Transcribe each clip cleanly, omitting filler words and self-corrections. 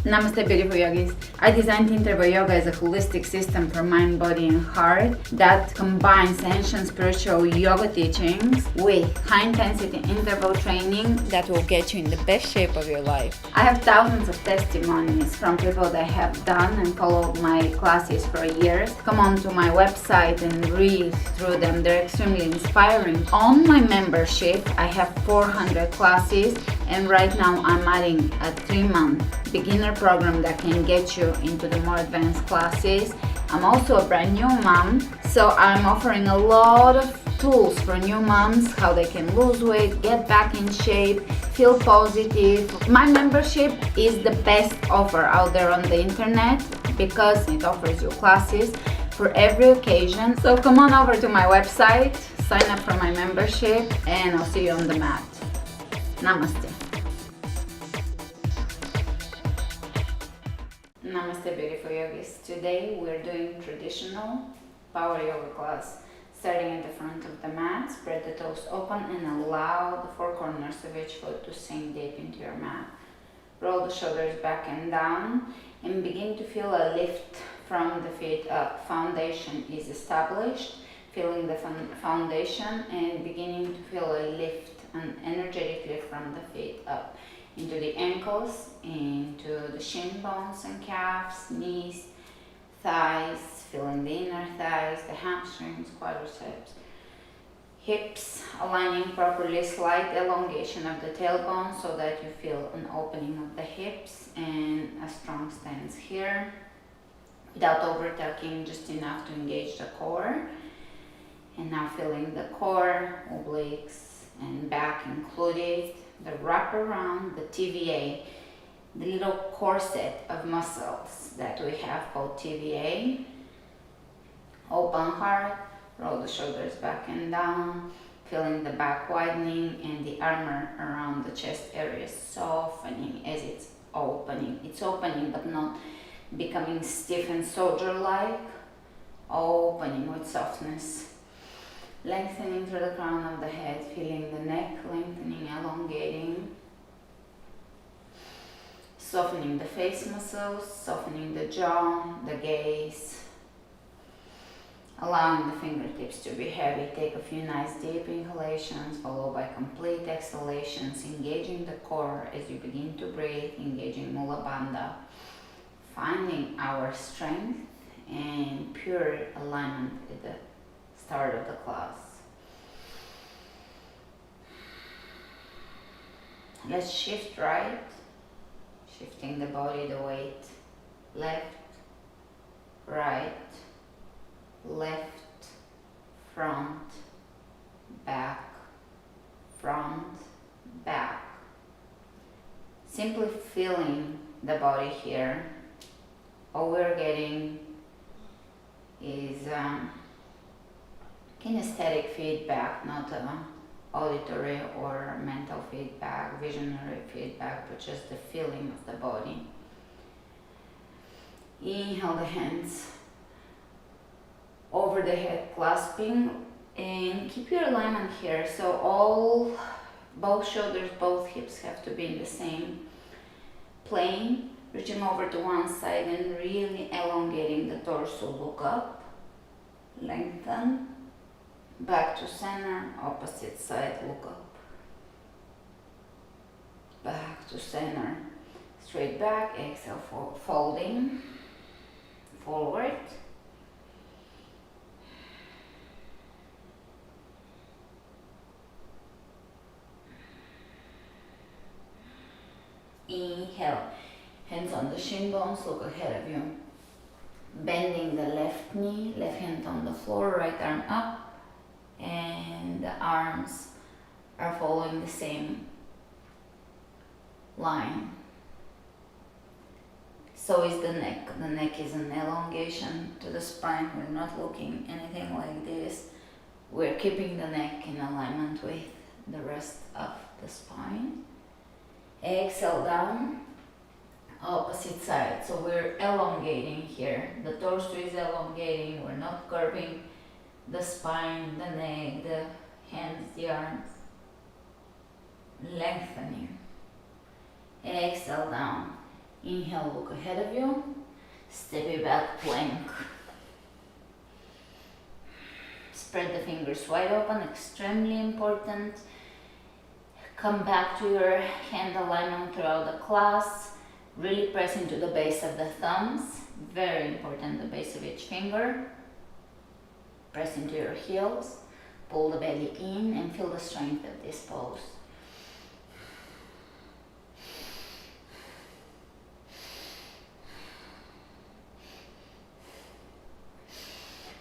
Namaste, beautiful yogis. I designed interval yoga as a holistic system for mind, body, and heart that combines ancient spiritual yoga teachings with high-intensity interval training that will get you in the best shape of your life. I have thousands of testimonies from people that have done and followed my classes for years. Come on to my website and read through them. They're extremely inspiring. On my membership, I have 400 classes, and right now I'm adding a 3-month beginner program that can get you into the more advanced classes. I'm also a brand new mom, so I'm offering a lot of tools for new moms, how they can lose weight, get back in shape, feel positive. My membership is the best offer out there on the internet because it offers you classes for every occasion. So come on over to my website, sign up for my membership, and I'll see you on the mat. Namaste. Namaste, beautiful yogis. Today we're doing traditional power yoga class. Starting at the front of the mat, spread the toes open and allow the four corners of each foot to sink deep into your mat. Roll the shoulders back and down and begin to feel a lift from the feet up. Foundation is established. Feeling the foundation and beginning to feel a lift, an energetic lift from the feet up into the ankles, into the shin bones and calves, knees, thighs, feeling the inner thighs, the hamstrings, quadriceps, hips, aligning properly, slight elongation of the tailbone so that you feel an opening of the hips and a strong stance here without over tucking, just enough to engage the core. And now feeling the core, obliques and back included, the wrap around, the TVA, the little corset of muscles that we have called TVA. Open heart, roll the shoulders back and down, feeling the back widening and the armor around the chest area softening as it's opening. It's opening but not becoming stiff and soldier-like, opening with softness. Lengthening through the crown of the head, feeling the neck lengthening, elongating. Softening the face muscles, softening the jaw, the gaze. Allowing the fingertips to be heavy. Take a few nice deep inhalations followed by complete exhalations, engaging the core as you begin to breathe, engaging Mula Bandha. Finding our strength and pure alignment with the start of the class. Let's shift right, shifting the body, the weight, left, right, left, front, back, simply feeling the body here. All we're getting is kinesthetic feedback, not auditory or mental feedback, visionary feedback, but just the feeling of the body. Inhale the hands over the head, clasping, and keep your alignment here. So both shoulders, both hips have to be in the same plane. Reaching over to one side and really elongating the torso. Look up, lengthen. Back to center, opposite side, look up. Back to center, straight back, exhale, folding, forward. Inhale, hands on the shin bones, look ahead of you. Bending the left knee, left hand on the floor, right arm up. And the arms are following the same line. So is the neck. The neck is an elongation to the spine. We're not looking anything like this. We're keeping the neck in alignment with the rest of the spine. Exhale down, opposite side. So we're elongating here. The torso is elongating. We're not curving the spine, the neck, the hands, the arms. Lengthening. Exhale down. Inhale, look ahead of you. Step it back, plank. Spread the fingers wide open, extremely important. Come back to your hand alignment throughout the class. Really press into the base of the thumbs. Very important, the base of each finger. Press into your heels. Pull the belly in and feel the strength of this pose.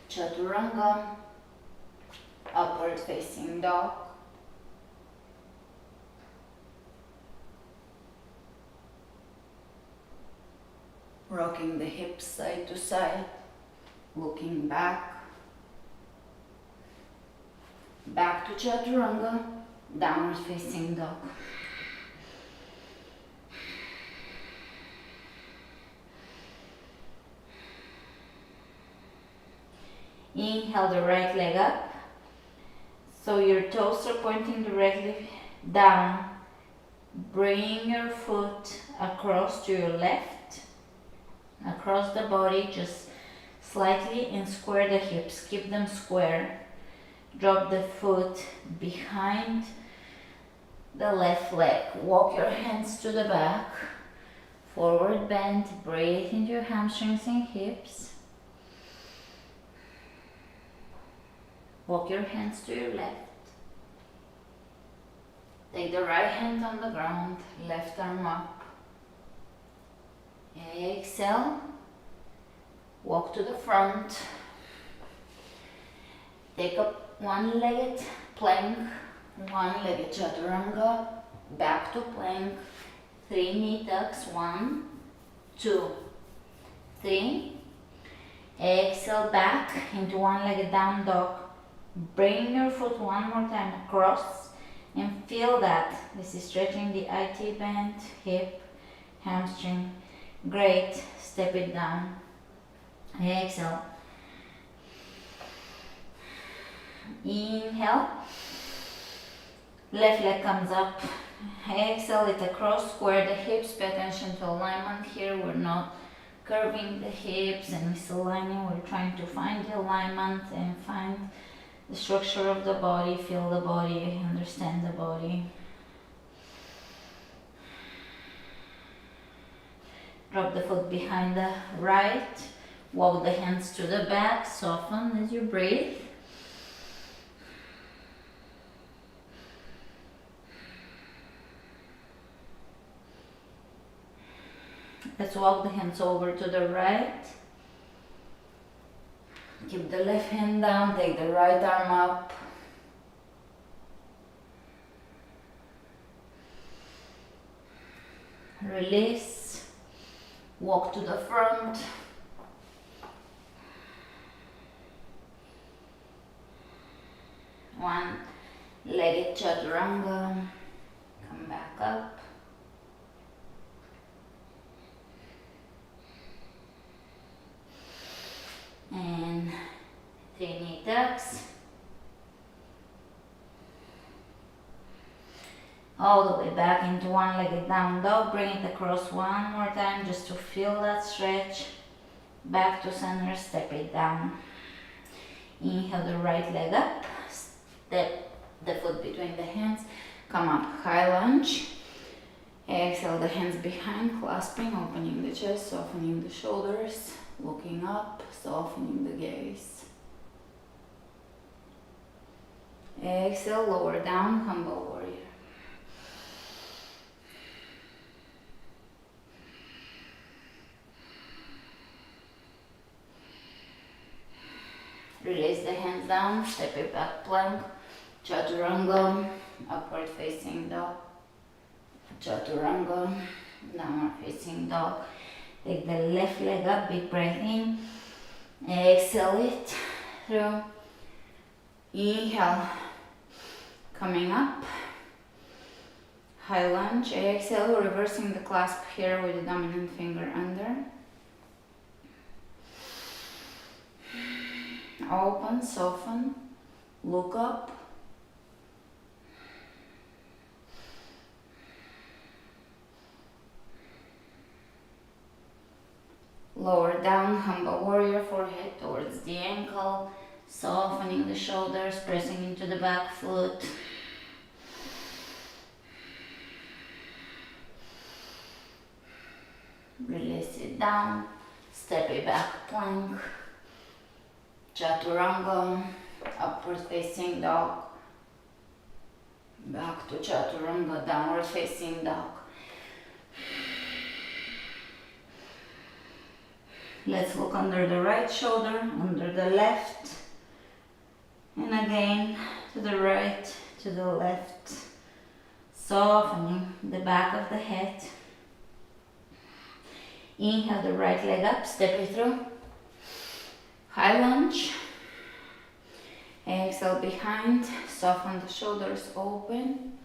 Chaturanga, upward facing dog. Rocking the hips side to side, looking back. Back to Chaturanga, downward facing dog. Inhale the right leg up, so your toes are pointing directly down. Bring your foot across to your left, across the body, just slightly, and square the hips, keep them square. Drop the foot behind the left leg. Walk your hands to the back, forward bend, breathe into your hamstrings and hips. Walk your hands to your left. Take the right hand on the ground, left arm up. Exhale. Walk to the front. Take up one-legged plank, one-legged chaturanga, back to plank, 3 knee tucks, 1, 2, 3. Exhale back into one-legged down dog. Bring your foot one more time across and feel that. This is stretching the IT band, hip, hamstring. Great. Step it down. Exhale. Inhale. Left leg comes up. Exhale it across. Square the hips. Pay attention to alignment here. We're not curving the hips and misaligning. We're trying to find the alignment and find the structure of the body, feel the body, understand the body. Drop the foot behind the right. Walk the hands to the back. Soften as you breathe. Let's walk the hands over to the right. Keep the left hand down, take the right arm up. Release. Walk to the front. One-legged chaturanga. Come back up. And 3 knee tucks. All the way back into one-legged down dog. Bring it across one more time just to feel that stretch. Back to center, step it down. Inhale the right leg up. Step the foot between the hands. Come up, high lunge. Exhale the hands behind, clasping, opening the chest, softening the shoulders. Looking up, softening the gaze. Exhale, lower down, humble warrior. Release the hands down, step it back, plank, chaturanga, upward facing dog, chaturanga, downward facing dog. Take the left leg up, big breath in. Exhale it through. Inhale, coming up. High lunge. Exhale, reversing the clasp here with the dominant finger under. Open, soften, look up. Lower down, humble warrior, forehead towards the ankle, softening the shoulders, pressing into the back foot. Release it down, step it back, plank, chaturanga, upward facing dog, back to chaturanga, downward facing dog. Let's look under the right shoulder, under the left, and again to the right, to the left, softening the back of the head. Inhale the right leg up, step it through, high lunge. Exhale behind, soften the shoulders, open.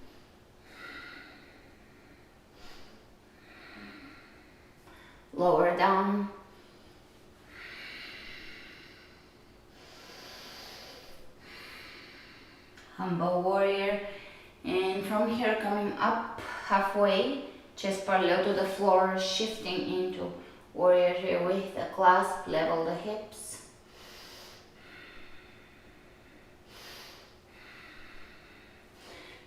Lower down. Humble warrior, and from here coming up halfway, chest parallel to the floor, shifting into warrior here with a clasp, level the hips.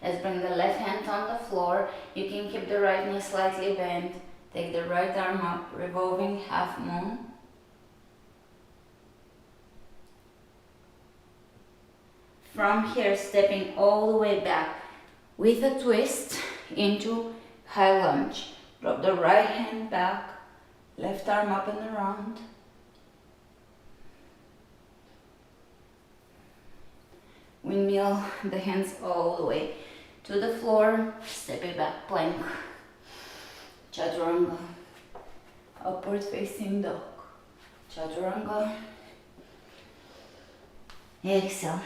Let's bring the left hand on the floor. You can keep the right knee slightly bent. Take the right arm up, revolving half moon. From here, stepping all the way back with a twist into high lunge. Drop the right hand back, left arm up and around. Windmill the hands all the way to the floor, step it back, plank, chaturanga, upward facing dog, chaturanga, exhale.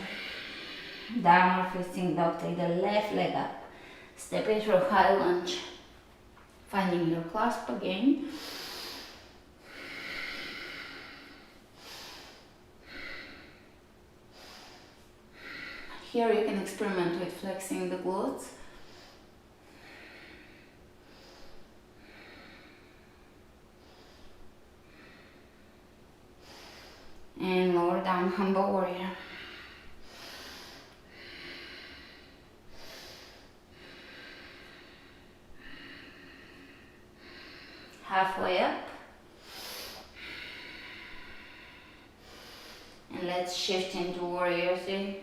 Downward facing dog, take the left leg up, step it through high lunge, finding your clasp again. Here you can experiment with flexing the glutes. And lower down, humble warrior. Halfway up, and let's shift into warrior three.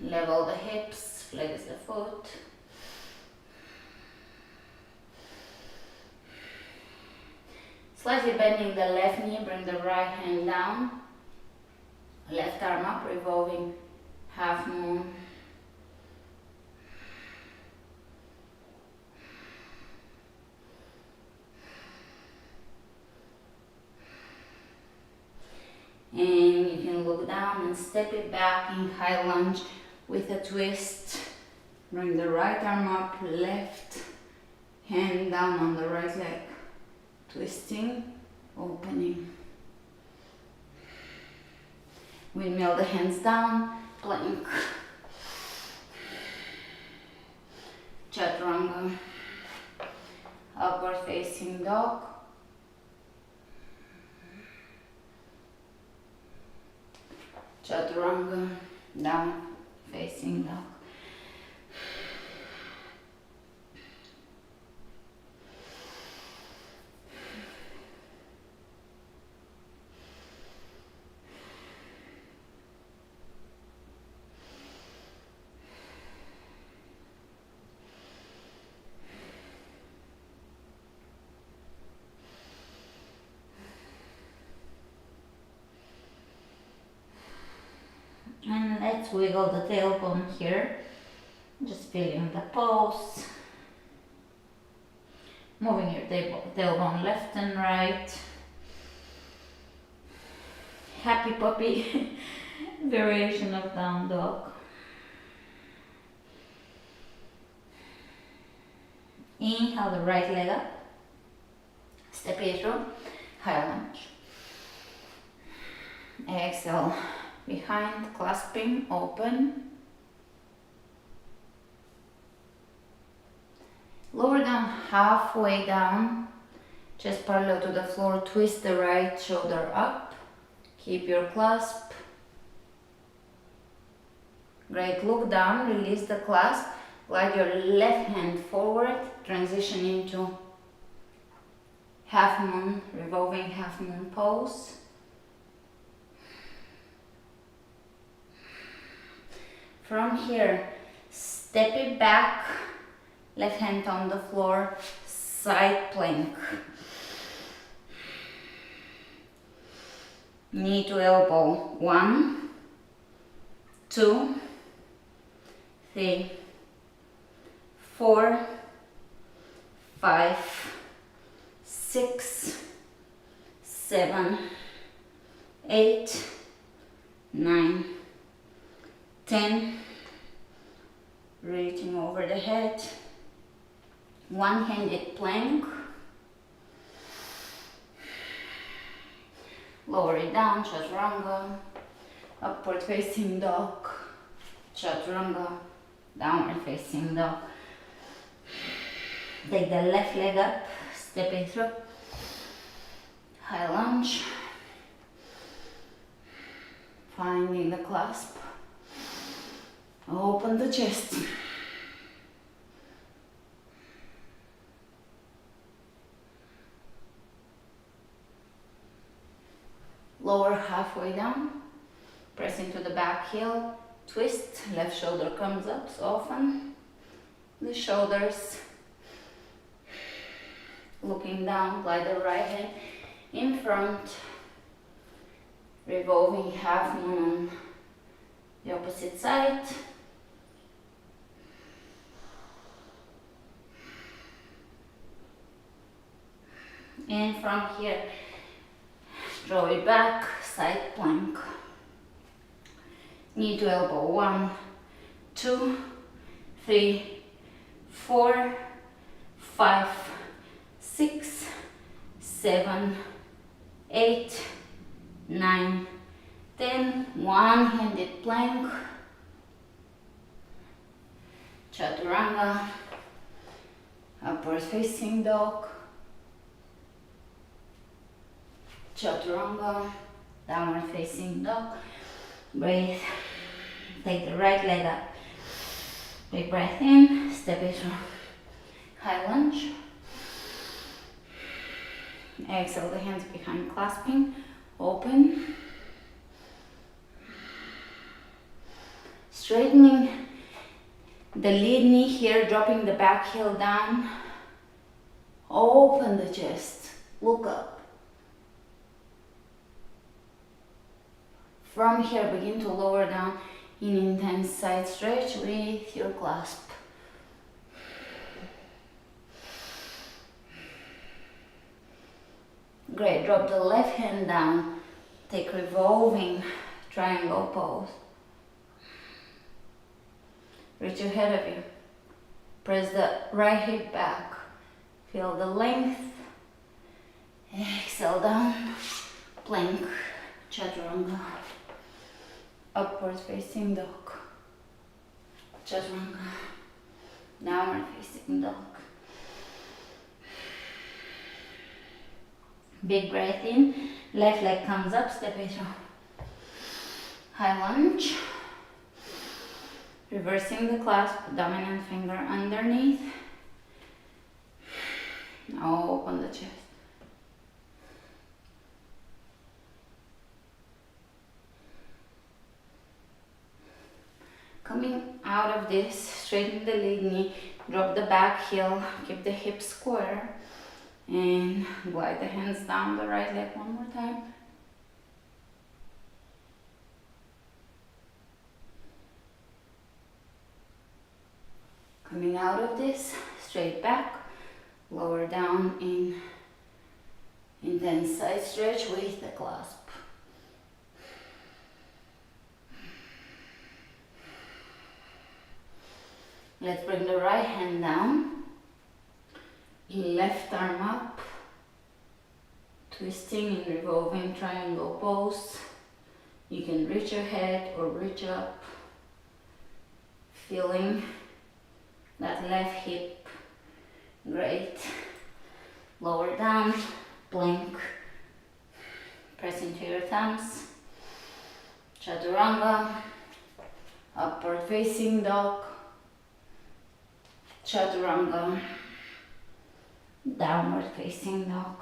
Level the hips, flex the foot. Slightly bending the left knee, bring the right hand down, left arm up, revolving half moon. And you can look down and step it back in high lunge with a twist. Bring the right arm up, left hand down on the right leg. Twisting, opening. Windmill the hands down, plank. Chaturanga, upward facing dog. Chaturanga, down facing dog. And let's wiggle the tailbone here, just feeling the pulse, moving your tailbone left and right. Happy puppy variation of down dog. Inhale the right leg up, step it through, high lunge. Exhale. Behind, clasping, open. Lower down, halfway down. Chest parallel to the floor, twist the right shoulder up. Keep your clasp. Great, look down, release the clasp. Glide your left hand forward, transition into half moon, revolving half moon pose. From here, step it back, left hand on the floor, side plank. Knee to elbow, 1, 2, 3, 4, 5, 6, 7, 8, 9, 10. Reaching over the head. One-handed plank. Lower it down, chaturanga. Upward facing dog. Chaturanga. Downward facing dog. Take the left leg up, step it through. High lunge. Finding the clasp. Open the chest. Lower halfway down. Press into the back heel. Twist. Left shoulder comes up. Soften the shoulders. Looking down. Glide the right hand in front. Revolving half moon on the opposite side. And from here, draw it back, side plank. Knee to elbow, 1, 2, 3, 4, 5, 6, 7, 8, 9, 10. One-handed plank. Chaturanga. Upward facing dog. Chaturanga. Downward facing dog. Breathe. Take the right leg up. Big breath in. Step it through. High lunge. Exhale the hands behind clasping. Open. Straightening the lead knee here, dropping the back heel down. Open the chest. Look up. From here, begin to lower down in intense side stretch with your clasp. Great, drop the left hand down. Take revolving triangle pose. Reach ahead of you. Press the right hip back. Feel the length. Exhale down. Plank. Chaturanga. Upward facing dog. Chaturanga. Downward facing dog. Big breath in. Left leg comes up. Step it through. High lunge. Reversing the clasp, dominant finger underneath. Now open the chest. Coming out of this, straighten the lead knee, drop the back heel, keep the hips square, and glide the hands down the right leg one more time. Coming out of this, straight back, lower down in intense side stretch with the clasp. Let's bring the right hand down, left arm up, twisting in revolving triangle pose. You can reach your head or reach up, feeling that left hip. Great. Lower down, plank. Press into your thumbs. Chaturanga. Upward facing dog. Chaturanga. Downward facing dog.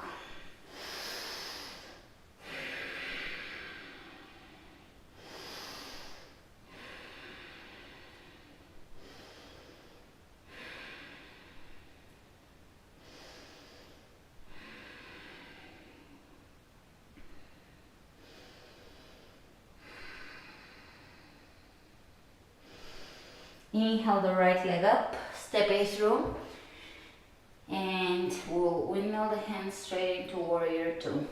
Inhale the right leg up, step it through, and we'll windmill the hands straight into warrior two.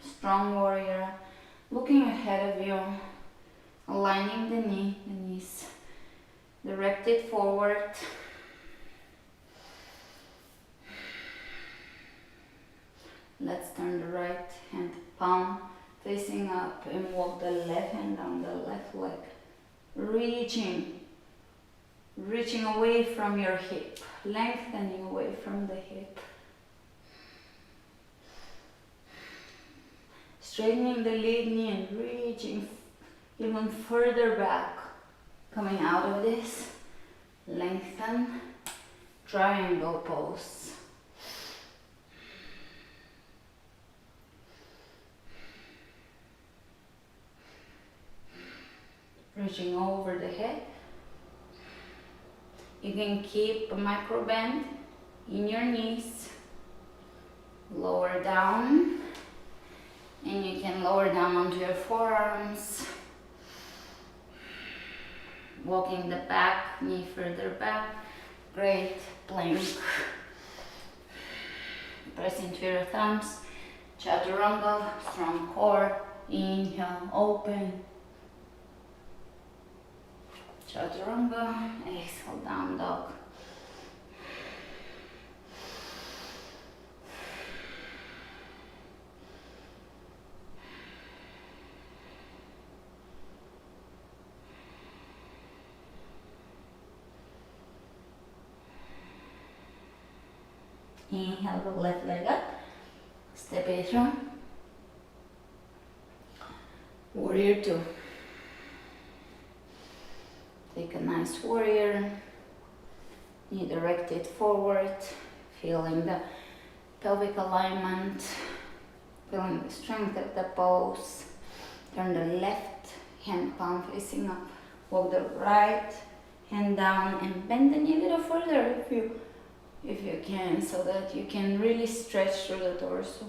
Strong warrior, looking ahead of you, aligning the knees directed forward. Let's turn the right hand palm facing up and walk the left hand down the left leg, reaching away from your hip, lengthening away from the hip, straightening the lead knee and reaching even further back. Coming out of this, lengthen, triangle pose. Reaching over the head. You can keep a micro bend in your knees. Lower down. And you can lower down onto your forearms. Walking the back knee further back. Great plank. Press into your thumbs. Chaturanga, strong core. Inhale, open. Chaturanga, exhale, down dog. Inhale the left leg up, step it through. Warrior two. Take a nice warrior, knee directed forward, feeling the pelvic alignment, feeling the strength of the pose. Turn the left hand palm facing up, walk the right hand down and bend the knee a little further if you can, so that you can really stretch through the torso.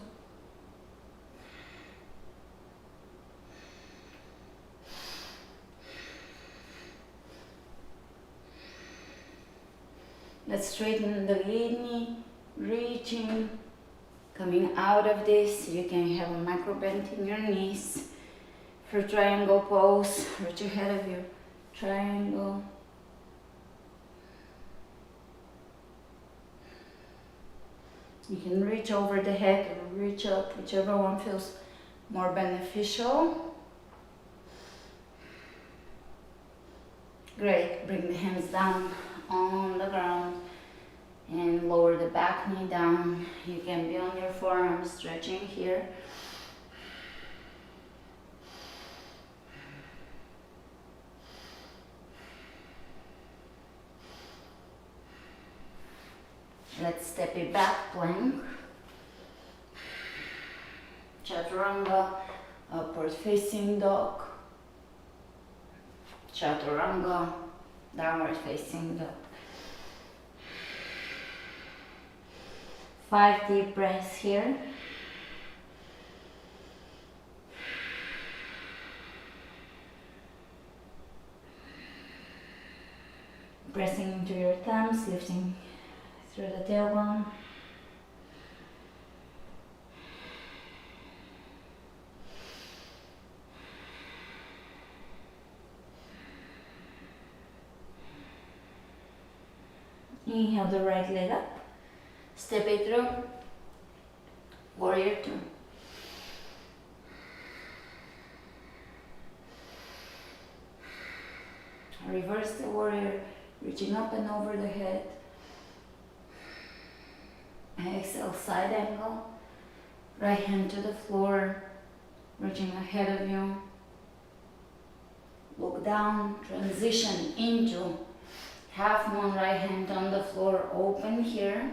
Let's straighten the lead knee, reaching, coming out of this. You can have a micro bend in your knees. For triangle pose, reach ahead of you, triangle. You can reach over the head or reach up, whichever one feels more beneficial. Great, bring the hands down on the ground and lower the back knee down. You can be on your forearms, stretching here. Let's step it back, plank. Chaturanga, upward facing dog. Chaturanga, downward facing dog. 5 deep breaths here. Pressing into your thumbs, lifting through the tailbone. Inhale the right leg up, step it through, warrior two. Reverse the warrior, reaching up and over the head, Exhale, side angle. Right hand to the floor, reaching ahead of you. Look down, transition into half moon, right hand on the floor, open here.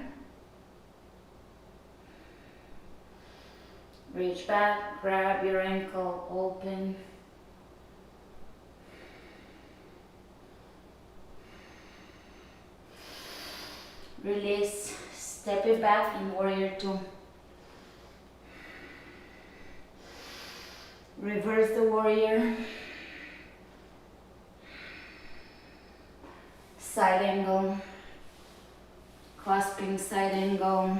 Reach back, grab your ankle, open. Release, step it back in warrior two. Reverse the warrior. Side angle. Clasping side angle.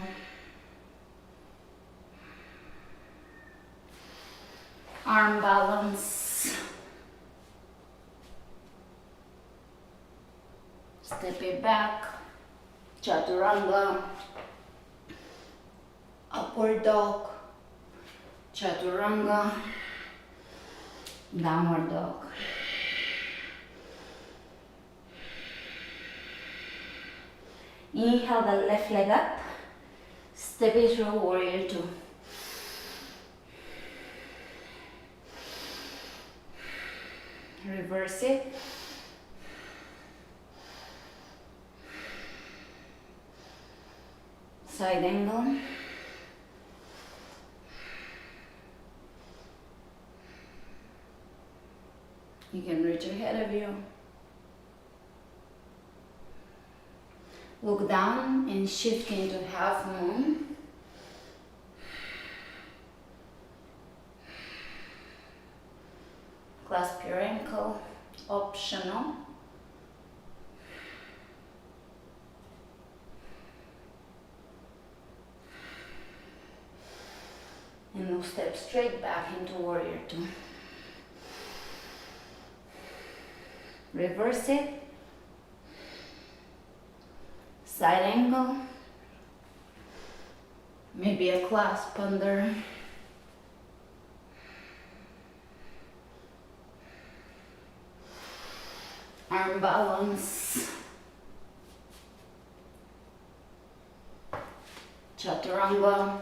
Arm balance. Step it back. Chaturanga. Upward dog. Chaturanga. Downward dog. Inhale the left leg up. Step it through warrior two. Reverse it. Side angle. You can reach ahead of you. Look down and shift into half moon. Clasp your ankle, optional. And we'll step straight back into warrior two. Reverse it. Side angle. Maybe a clasp under. Arm balance. Chaturanga.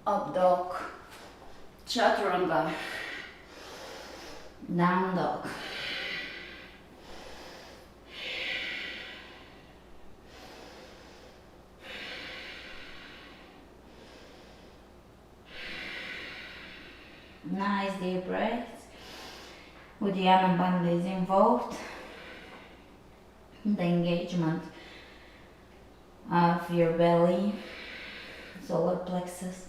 Up dog. Chaturanga. Down dog. Nice deep breaths. Uddiyana Bandha is involved. The engagement of your belly, solar plexus.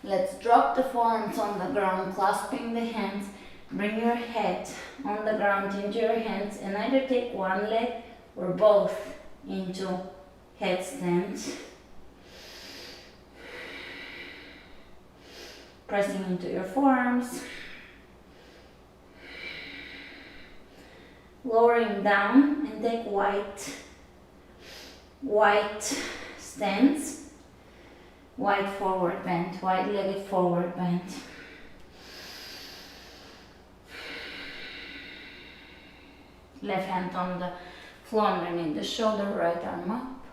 Let's drop the forearms on the ground, clasping the hands. Bring your head on the ground into your hands and either take one leg or both into headstand. Pressing into your forearms. Lowering down and take wide stance. Wide forward bend, wide-legged forward bend. Left hand on the floor underneath the shoulder, right arm up.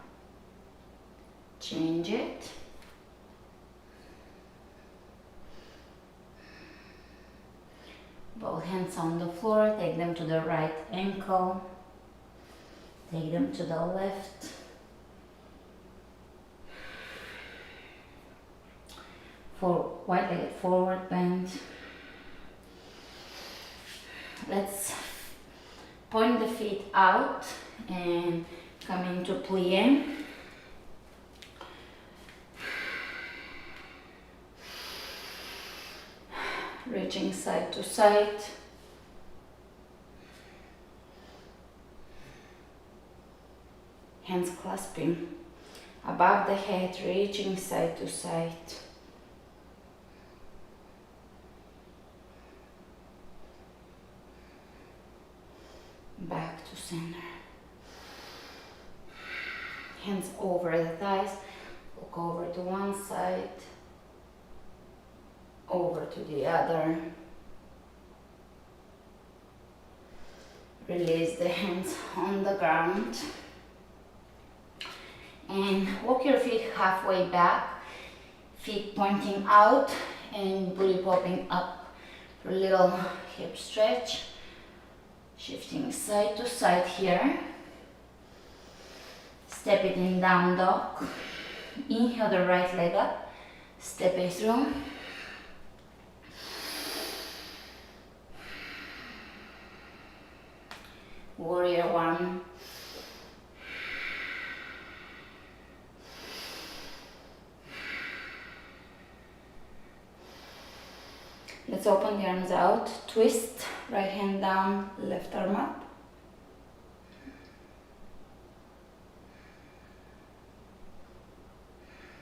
Change it. Both hands on the floor, take them to the right ankle. Take them to the left. For wide-legged forward bend. Let's point the feet out and come into plie. Reaching side to side. Hands clasping above the head, reaching side to side. Back to center. Hands over the thighs. Look over to one side. Over to the other. Release the hands on the ground. And walk your feet halfway back, feet pointing out and booty popping up for a little hip stretch. Shifting side to side here. Step it in, down dog. Inhale the right leg up, step it through. Warrior one. Let's open the arms out, twist, right hand down, left arm up.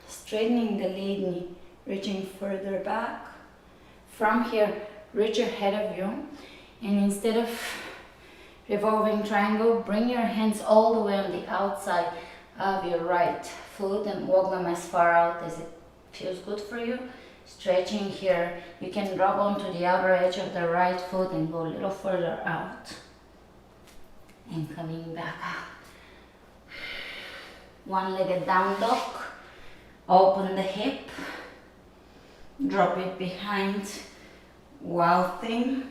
Straightening the lead knee, reaching further back. From here, reach ahead of you, and instead of revolving triangle, bring your hands all the way on the outside of your right foot and walk them as far out as it feels good for you. Stretching here, you can drop onto the outer edge of the right foot and go a little further out. And coming back out. One-legged down dog. Open the hip. Drop it behind. Wild thing.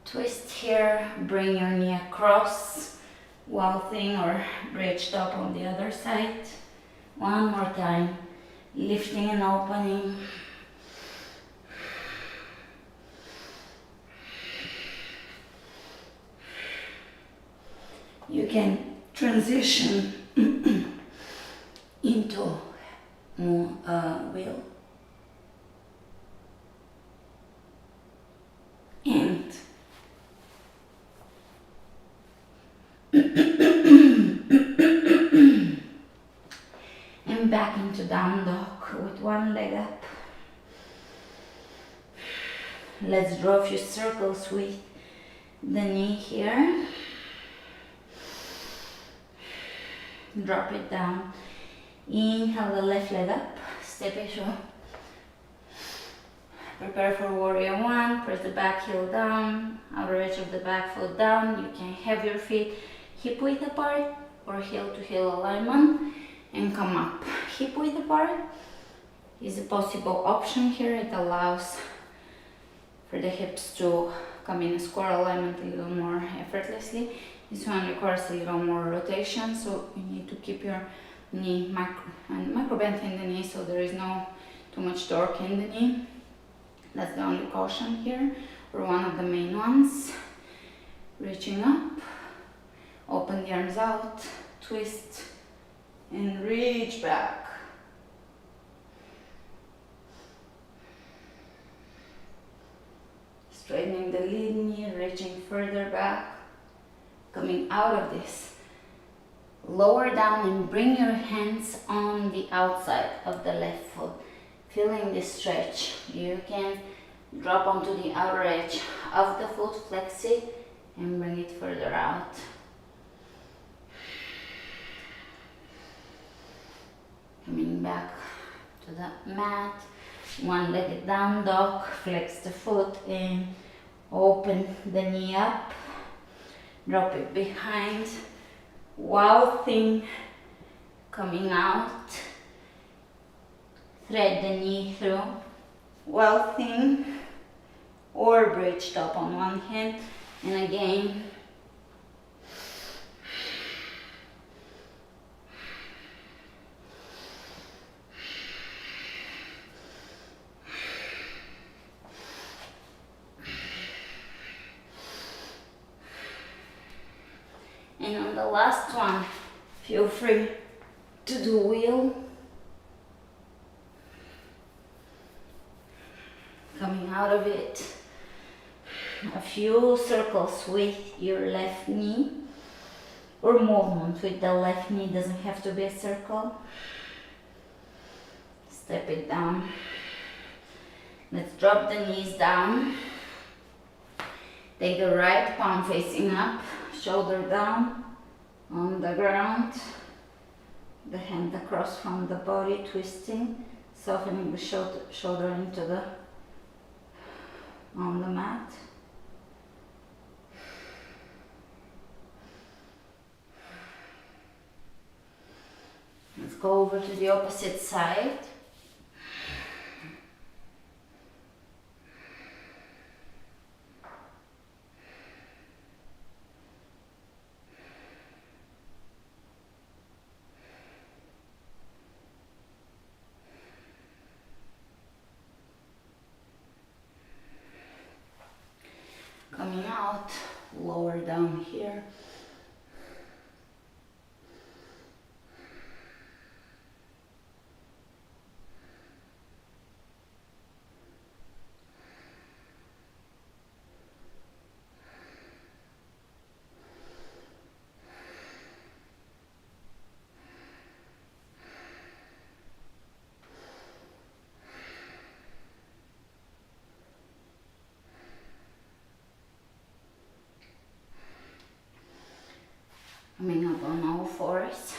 Twist here, bring your knee across. Wild thing or bridged up on the other side. One more time. Lifting and opening. You can transition into wheel. And and back into down dog with one leg up. Let's draw a few circles with the knee here. Drop it down. Inhale the left leg up. Step it through. Prepare for warrior one. Press the back heel down. Outer edge of the back foot down. You can have your feet hip width apart or heel to heel alignment and come up. Hip width apart is a possible option here. It allows for the hips to come in a square alignment a little more effortlessly. This one requires a little more rotation, so you need to keep your knee micro bend in the knee so there is no too much torque in the knee. That's the only caution here, or one of the main ones. Reaching up, open the arms out, twist, and reach back. Straightening the lead knee, reaching further back. Coming out of this, lower down and bring your hands on the outside of the left foot. Feeling this stretch, you can drop onto the outer edge of the foot, flex it, and bring it further out. Coming back to the mat, one-legged down dog, flex the foot and open the knee up. Drop it behind, wild thing, coming out, thread the knee through, wild thing, or bridged up on one hand, and again, and on the last one, feel free to do wheel. Coming out of it, a few circles with your left knee, or movement with the left knee, doesn't have to be a circle. Step it down. Let's drop the knees down. Take the right palm facing up, shoulder down on the ground, the hand across from the body, twisting, Softening the shoulder into the on the mat. Let's go over to the opposite side. Coming out, lower down here. Coming up on all fours.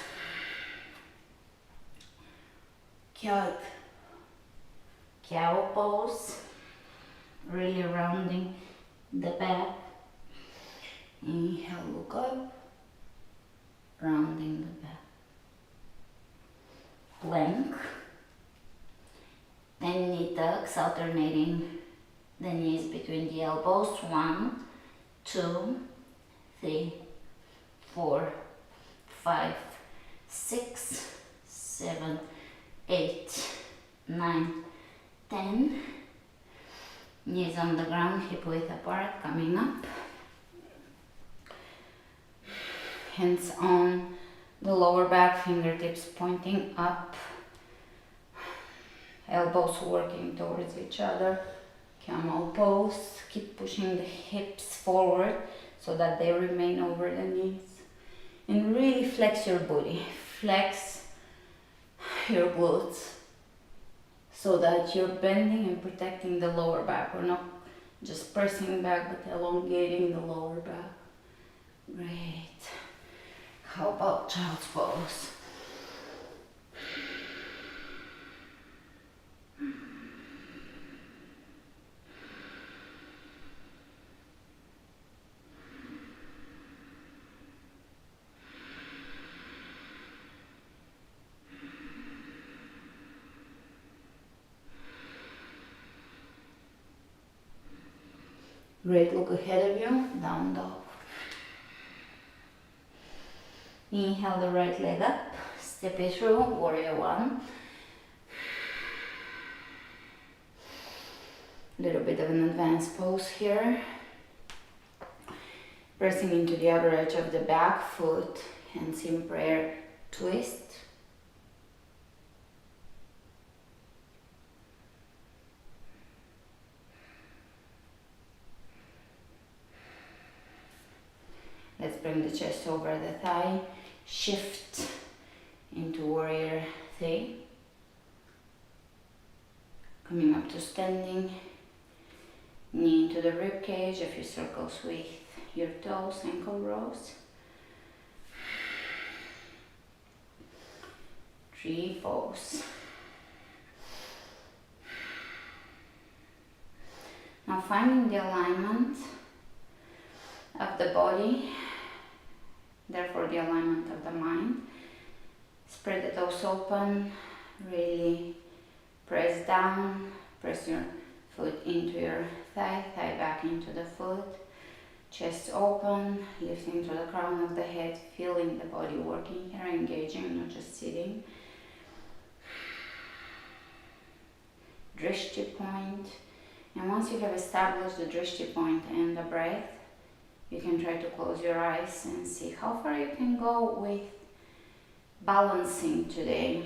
Cow pose. Really rounding the back. Inhale, look up. Rounding the back. Plank. Then knee tucks, alternating the knees between the elbows. 1, 2, 3, 4, 5, 6, 7, 8, 9, 10. Knees on the ground, hip width apart, coming up. Hands on the lower back, fingertips pointing up. Elbows working towards each other. Camel pose. Keep pushing the hips forward so that they remain over the knees. And really flex your booty. Flex your glutes so that you're bending and protecting the lower back. We're not just pressing back but elongating the lower back. Great. How about child's pose? Great, look ahead of you, down dog. Inhale the right leg up, step it through, warrior 1. Little bit of an advanced pose here. Pressing into the outer edge of the back foot, hands in prayer, twist. Let's bring the chest over the thigh, shift into warrior 3. Coming up to standing, knee into the rib cage, a few circles with your toes, ankle rows. 3 pose. Now finding the alignment of the body, therefore the alignment of the mind. Spread the toes open, really press down, press your foot into your thigh, thigh back into the foot, chest open, lifting to the crown of the head, feeling the body working here, engaging, not just sitting. Drishti point, and once you have established the drishti point and the breath, you can try to close your eyes and see how far you can go with balancing today.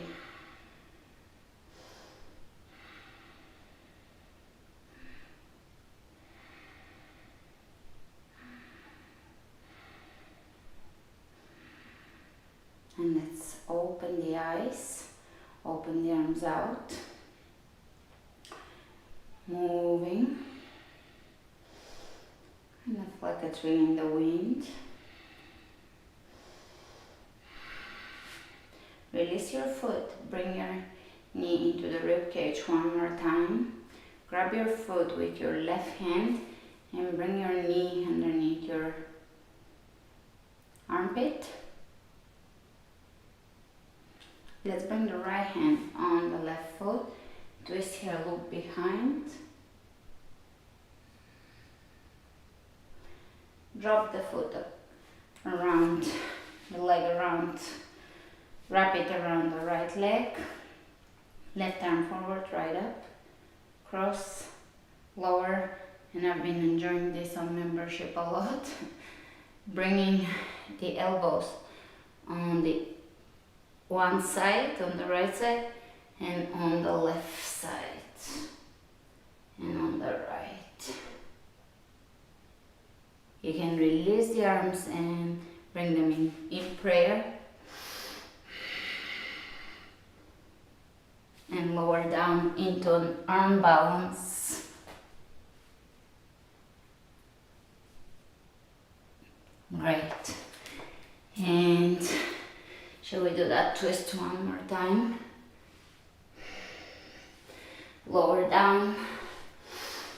And let's open the eyes, open the arms out, moving. Kind of like a tree in the wind. Release your foot, bring your knee into the rib cage one more time. Grab your foot with your left hand and bring your knee underneath your armpit. Let's bring the right hand on the left foot. Twist here, loop behind. Drop the foot up around the leg, around, wrap it around the right leg. Left arm forward, right up, cross, lower, and I've been enjoying this on membership a lot. Bringing the elbows on the one side, on the right side, and on the left side, and on the right. You can release the arms and bring them in prayer. And lower down into an arm balance. Great. And shall we do that twist one more time? Lower down,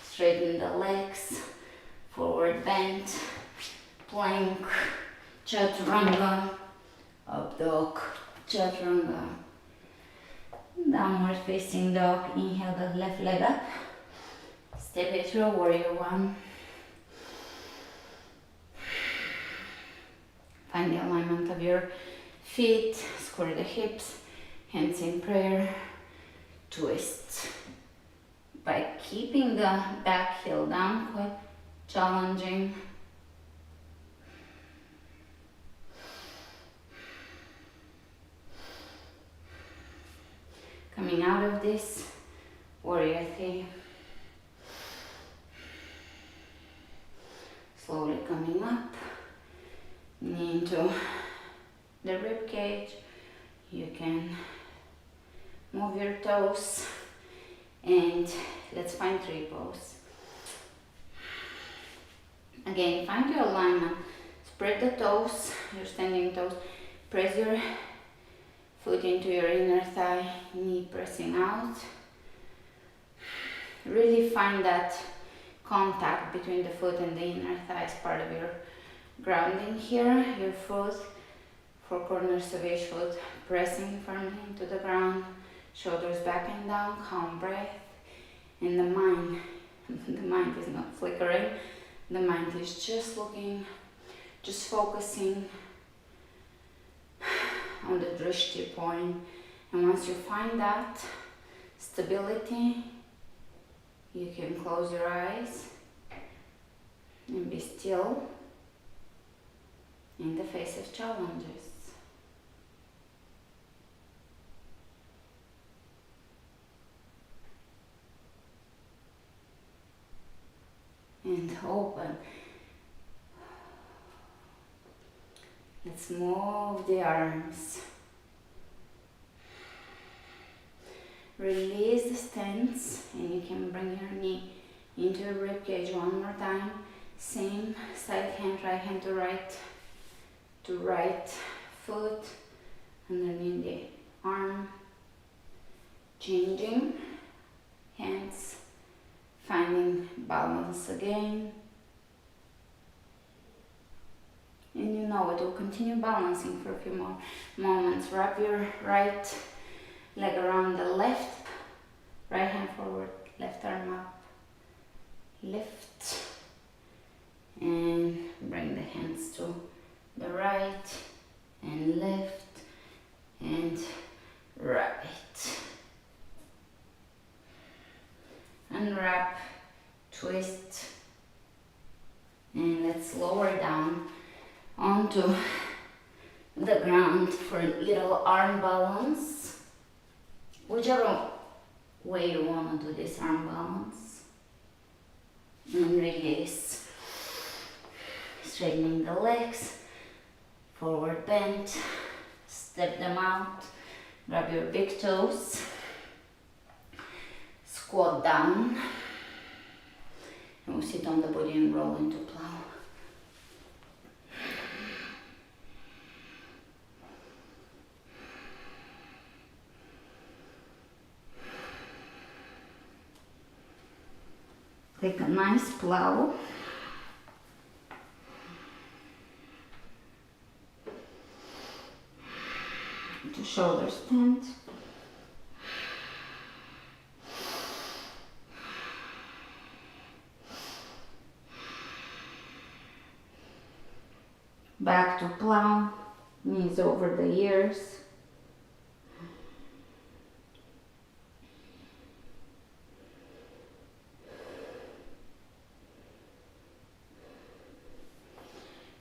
straighten the legs, forward bend, plank, chaturanga, up dog, chaturanga, downward facing dog. Inhale the left leg up, step it through, warrior one. Find the alignment of your feet, square the hips, hands in prayer, twist. By keeping the back heel down, quite challenging. Coming out of this, warrior three. Slowly coming up, knee into the rib cage. You can move your toes and let's find tree pose. Again, find your alignment. Spread the toes, your standing toes. Press your foot into your inner thigh, knee pressing out. Really find that contact between the foot and the inner thigh as part of your grounding here. Your foot, four corners of each foot, pressing firmly into the ground. Shoulders back and down, calm breath. And the mind is not flickering. The mind is just looking, just focusing on the drishti point. And once you find that stability, you can close your eyes and be still in the face of challenges. And open. Let's move the arms. Release the stance and you can bring your knee into your rib cage one more time. Same side hand, right hand to right foot underneath the arm. Changing hands, finding balance again. And you know it will continue balancing for a few more moments. Wrap your right leg around the left, right hand forward, left arm up, lift, and bring the hands to the right, and lift, and right. Unwrap, twist, and let's lower down onto the ground for a little arm balance. Whichever way you want to do this arm balance. And release. Straightening the legs, forward bend, step them out, grab your big toes, squat down, and we'll sit on the body and roll into plow. Take a nice plow. To shoulder stand. Back to plow, knees over the ears.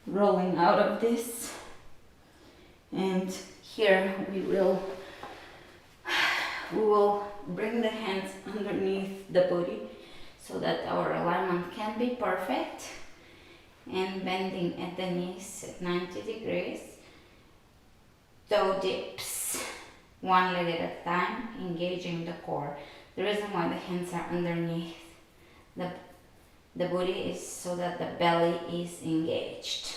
Rolling out of this, and here we will bring the hands underneath the body so that our alignment can be perfect, and bending at the knees at 90 degrees, toe dips, one leg at a time, engaging the core. The reason why the hands are underneath the body is so that the belly is engaged.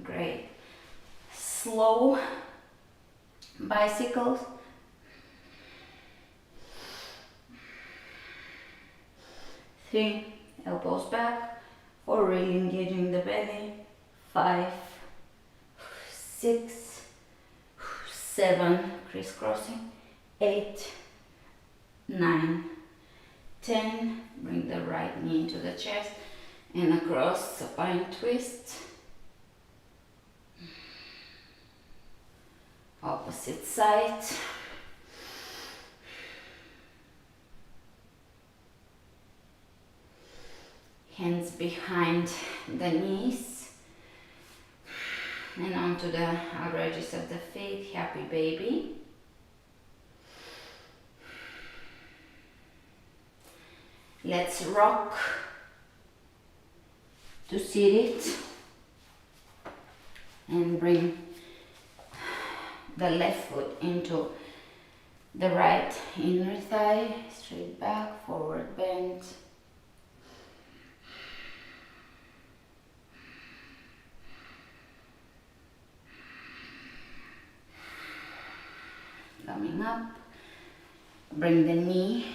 Great. Slow bicycles. Three, elbows back. Four, really engaging the belly. 5, 6, 7, crisscrossing. 8, 9, 10. Bring the right knee into the chest and across, supine twist. Opposite side. Hands behind the knees and onto the outer edges of the feet. Happy baby. Let's rock to seated and bring the left foot into the right inner thigh, straight back, forward bend. Coming up, bring the knee,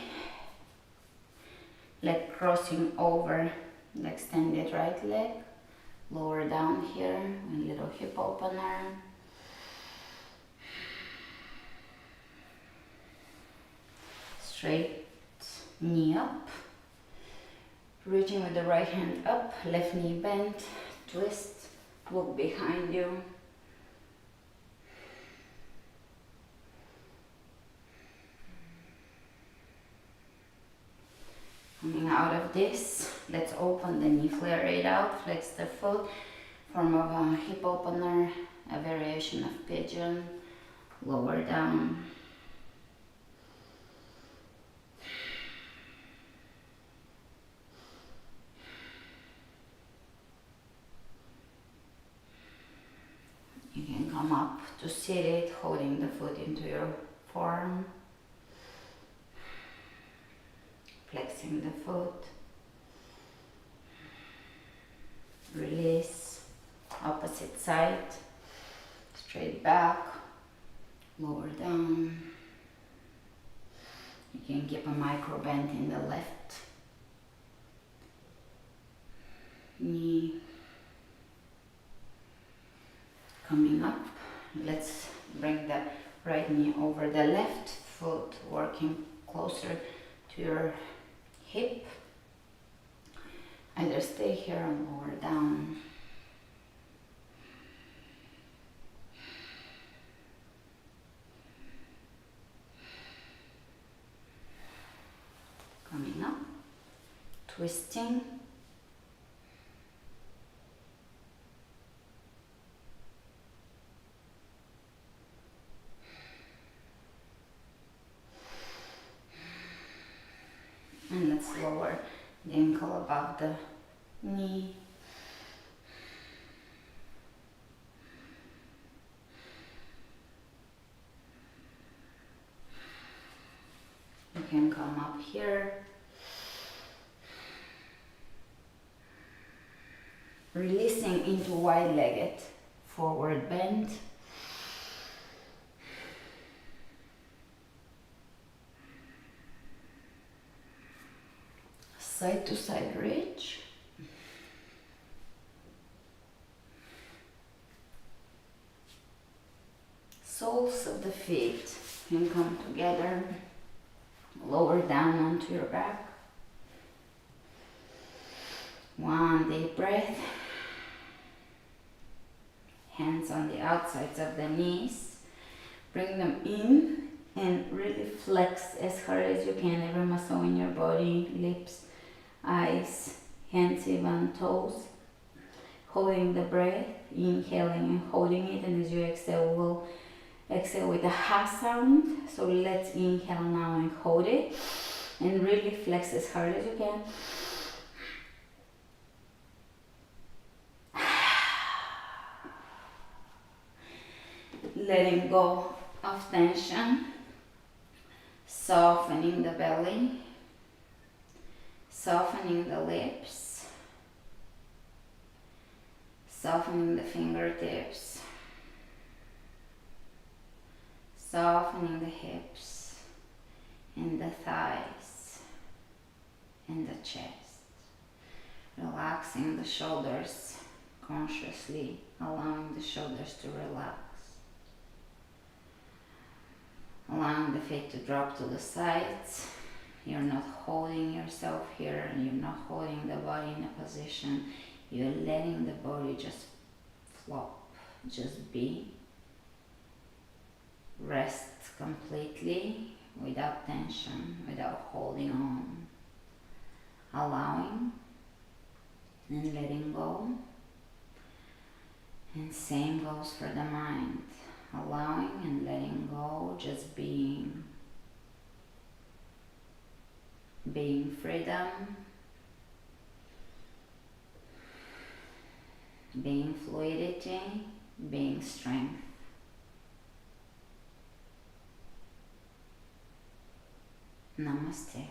leg crossing over the extended right leg, lower down here, a little hip opener. Straight knee up, reaching with the right hand up, left knee bent, twist, look behind you. Coming out of this, let's open the knee, flare it out, flex the foot, form of a hip opener, a variation of pigeon, lower down. You can come up to seated, holding the foot into your forearm. Flexing the foot. Release. Opposite side. Straight back. Lower down. You can keep a micro bend in the left knee. Coming up, let's bring the right knee over the left foot, working closer to your hip. Either stay here or lower down. Coming up, twisting. And let's lower the ankle above the knee. You can come up here. Releasing into wide-legged Forward bend. Side to side reach. Soles of the feet can come together. Lower down onto your back. One deep breath. Hands on the outsides of the knees. Bring them in and really flex as hard as you can. Every muscle in your body, lips, eyes, hands, even toes. Holding the breath, inhaling and holding it, and as you exhale, we'll exhale with a ha sound. So let's inhale now and hold it, and really flex as hard as you can. Letting go of tension, softening the belly, softening the lips, softening the fingertips, softening the hips and the thighs and the chest, relaxing the shoulders consciously, allowing the shoulders to relax. Allowing the feet to drop to the sides. You're not holding yourself here, and you're not holding the body in a position. You're letting the body just flop, just be. Rest completely, without tension, without holding on. Allowing and letting go. And same goes for the mind. Allowing and letting go, just being. Being freedom, being fluidity, being strength. Namaste.